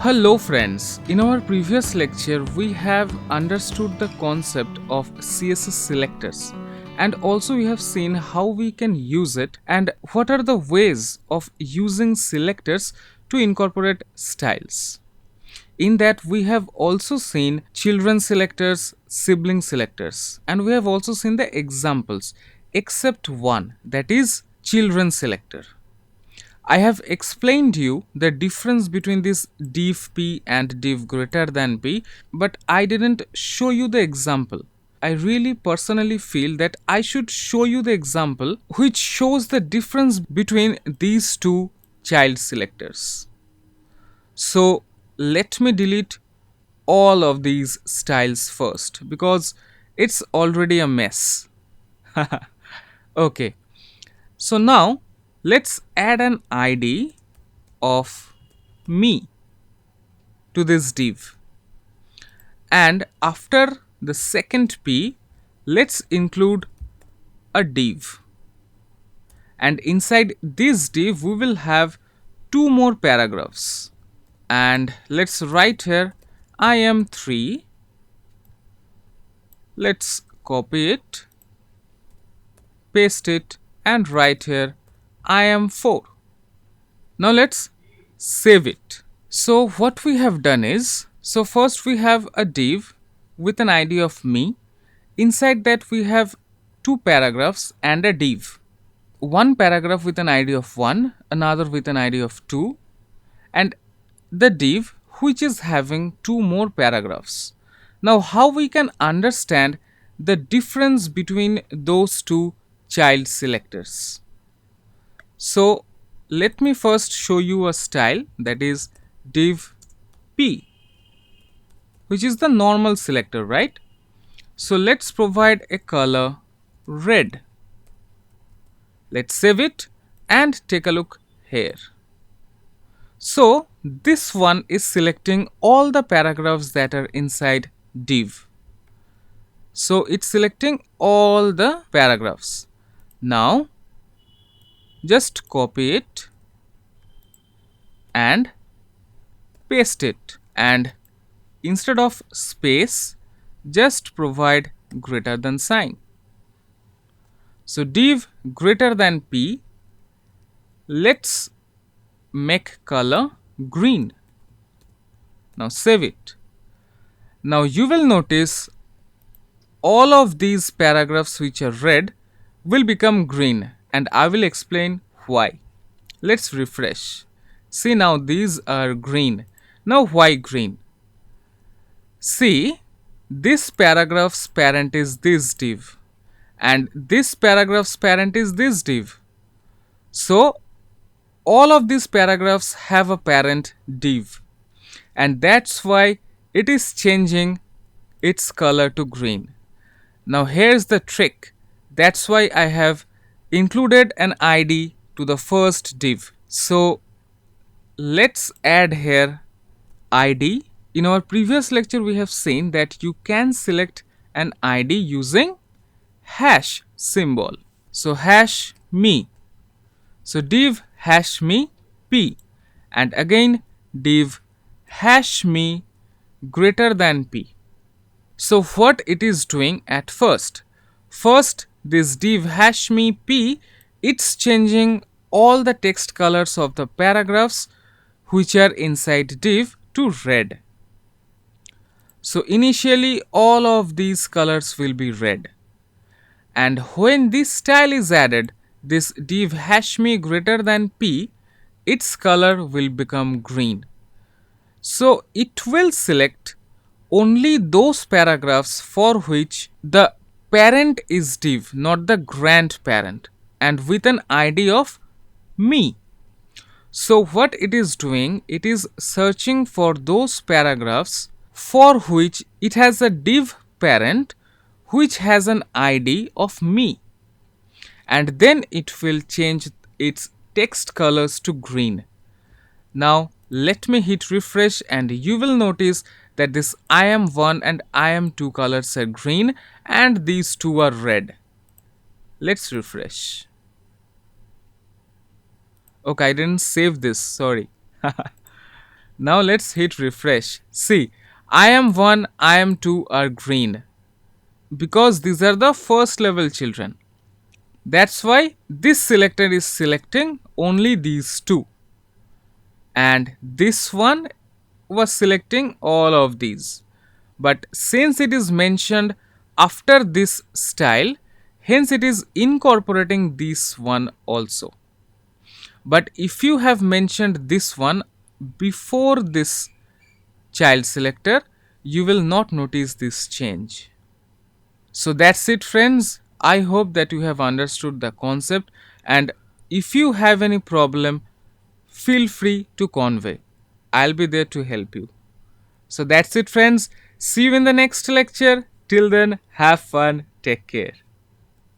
Hello friends, in our previous lecture we have understood the concept of CSS selectors and also we have seen how we can use it and what are the ways of using selectors to incorporate styles. In that we have also seen children selectors, sibling selectors, and we have also seen the examples except one, that is children selector. I have explained you the difference between this div p and div greater than p, but I didn't show you the example. I really personally feel that I should show you the example which shows the difference between these two child selectors. So let me delete all of these styles first because it's already a mess. Okay, so now let's add an ID of me to this div, and after the second p let's include a div, and inside this div we will have two more paragraphs, and let's write here I am 3. Let's copy it, paste it, and write here I am 4. Now let's save it. So what we have done is, so first we have a div with an ID of me. Inside that we have two paragraphs and a div. One paragraph with an ID of 1, another with an ID of 2, and the div which is having two more paragraphs. Now how we can understand the difference between those two child selectors? So let me first show you a style, that is div p, which is the normal selector, right? So let's provide a color red. Let's save it and take a look here. So this one is selecting all the paragraphs that are inside div. So it's selecting all the paragraphs. Now just copy it and paste it, and instead of space just provide greater than sign. So div greater than p, let's make color green. Now save it. Now you will notice all of these paragraphs which are red will become green, and I will explain why. Let's refresh. See, now these are green. Now why green? See, this paragraph's parent is this div and this paragraph's parent is this div. So all of these paragraphs have a parent div, and that's why it is changing its color to green. Now here's the trick. That's why I have included an ID to the first div. So let's add here ID. In our previous lecture we have seen that you can select an ID using hash symbol. So hash me. So div hash me p, and again div hash me greater than p. So what it is doing at first? First, this div hash me p, it's changing all the text colors of the paragraphs which are inside div to red. So initially all of these colors will be red, and when this style is added, this div hash me greater than p, its color will become green. So it will select only those paragraphs for which the parent is div, not the grandparent, and with an ID of me. So what it is doing, it is searching for those paragraphs for which it has a div parent which has an ID of me, and then it will change its text colors to green. Now let me hit refresh, and you will notice that this I am 1 and I am 2 colors are green and these two are red. Let's refresh. Okay, I didn't save this, sorry. Now let's hit refresh. See, I am 1, I am 2 are green because these are the first level children. That's why this selector is selecting only these two, and this one was selecting all of these. But since it is mentioned after this style, hence it is incorporating this one also. But if you have mentioned this one before this child selector, you will not notice this change. So that's it, friends. I hope that you have understood the concept, and if you have any problem, feel free to convey. I'll be there to help you. So that's it, friends. See you in the next lecture. Till then, have fun. Take care.